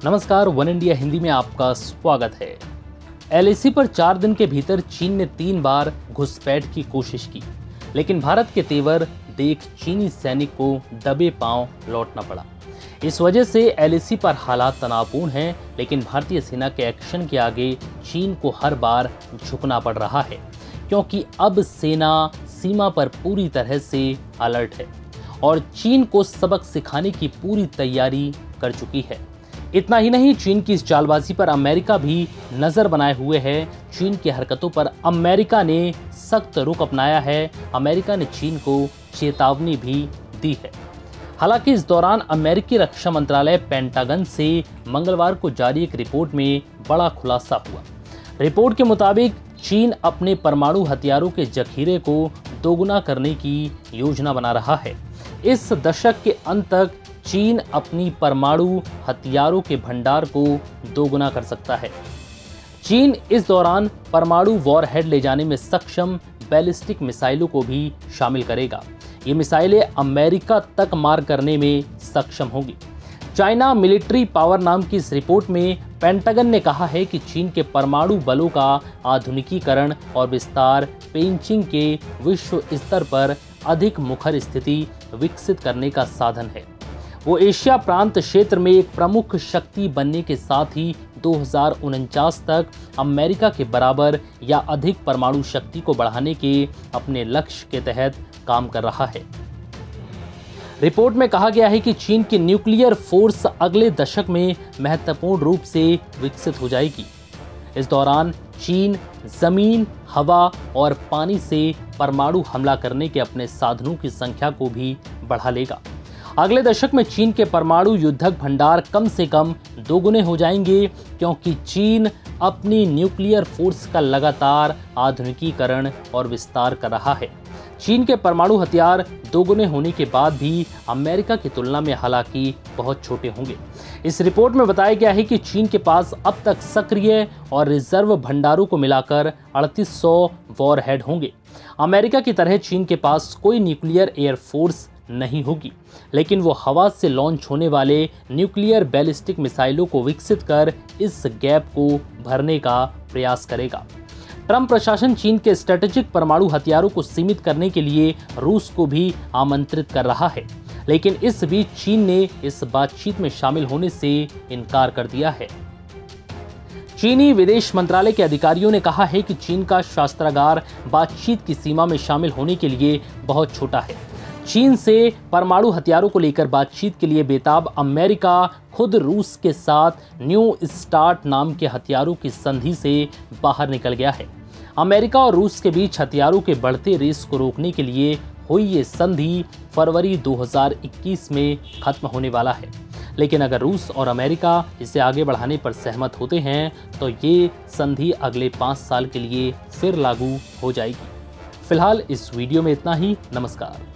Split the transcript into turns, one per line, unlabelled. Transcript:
नमस्कार, one India Hindi में आपका स्वागत है। एलएसी पर 4 दिन के भीतर चीन ने 3 बार घुसपैठ की कोशिश की, लेकिन भारत के तेवर देख चीनी सैनिक को दबे पांव लौटना पड़ा। इस वजह से एलएसी पर हालात तनावपूर्ण हैं, लेकिन भारतीय सेना के एक्शन के आगे चीन को हर बार झुकना पड़ रहा है, क्योंकि अब सेना सीमा पर पूरी तरह से अलर्ट है और चीन को सबक सिखाने की पूरी तैयारी कर चुकी है। इतना ही नहीं, चीन की इस चालबाजी पर अमेरिका भी नजर बनाए हुए है। चीन की हरकतों पर अमेरिका ने सख्त रुख अपनाया है। अमेरिका ने चीन को चेतावनी भी दी है। हालांकि इस दौरान अमेरिकी रक्षा मंत्रालय पेंटागन से मंगलवार को जारी एक रिपोर्ट में बड़ा खुलासा हुआ। रिपोर्ट के मुताबिक चीन अपने परमाणु हथियारों के जखीरे को दोगुना करने की योजना बना रहा है। इस दशक के अंत तक चीन अपनी परमाणु हथियारों के भंडार को दोगुना कर सकता है। चीन इस दौरान परमाणु वॉरहेड ले जाने में सक्षम बैलिस्टिक मिसाइलों को भी शामिल करेगा। ये मिसाइलें अमेरिका तक मार करने में सक्षम होंगी। चाइना मिलिट्री पावर नाम की इस रिपोर्ट में पेंटागन ने कहा है कि चीन के परमाणु बलों का आधुनिकीकरण और विस्तार पेइचिंग के विश्व स्तर पर अधिक मुखर स्थिति विकसित करने का साधन है। वो एशिया प्रांत क्षेत्र में एक प्रमुख शक्ति बनने के साथ ही 2049 तक अमेरिका के बराबर या अधिक परमाणु शक्ति को बढ़ाने के अपने लक्ष्य के तहत काम कर रहा है। रिपोर्ट में कहा गया है कि चीन की न्यूक्लियर फोर्स अगले दशक में महत्वपूर्ण रूप से विकसित हो जाएगी। इस दौरान चीन जमीन, हवा और पानी से परमाणु हमला करने के अपने साधनों की संख्या को भी बढ़ा लेगा। अगले दशक में चीन के परमाणु युद्धक भंडार कम से कम दोगुने हो जाएंगे, क्योंकि चीन अपनी न्यूक्लियर फोर्स का लगातार आधुनिकीकरण और विस्तार कर रहा है। चीन के परमाणु हथियार दोगुने होने के बाद भी अमेरिका की तुलना में हालांकि बहुत छोटे होंगे। इस रिपोर्ट में बताया गया है कि चीन के पास अब तक सक्रिय और रिजर्व भंडारों को मिलाकर 3800 वॉरहेड होंगे। अमेरिका की तरह चीन के पास कोई न्यूक्लियर एयरफोर्स नहीं होगी, लेकिन वो हवा से लॉन्च होने वाले न्यूक्लियर बैलिस्टिक मिसाइलों को विकसित कर इस गैप को भरने का प्रयास करेगा। ट्रंप प्रशासन चीन के स्ट्रेटेजिक परमाणु हथियारों को सीमित करने के लिए रूस को भी आमंत्रित कर रहा है, लेकिन इस बीच चीन ने इस बातचीत में शामिल होने से इनकार कर दिया है। चीनी विदेश मंत्रालय के अधिकारियों ने कहा है कि चीन का शस्त्रागार बातचीत की सीमा में शामिल होने के लिए बहुत छोटा है। चीन से परमाणु हथियारों को लेकर बातचीत के लिए बेताब अमेरिका खुद रूस के साथ न्यू स्टार्ट नाम के हथियारों की संधि से बाहर निकल गया है। अमेरिका और रूस के बीच हथियारों के बढ़ते रेस को रोकने के लिए हुई ये संधि फरवरी 2021 में खत्म होने वाला है, लेकिन अगर रूस और अमेरिका इसे आगे बढ़ाने पर सहमत होते हैं तो ये संधि अगले 5 साल के लिए फिर लागू हो जाएगी। फिलहाल इस वीडियो में इतना ही। नमस्कार।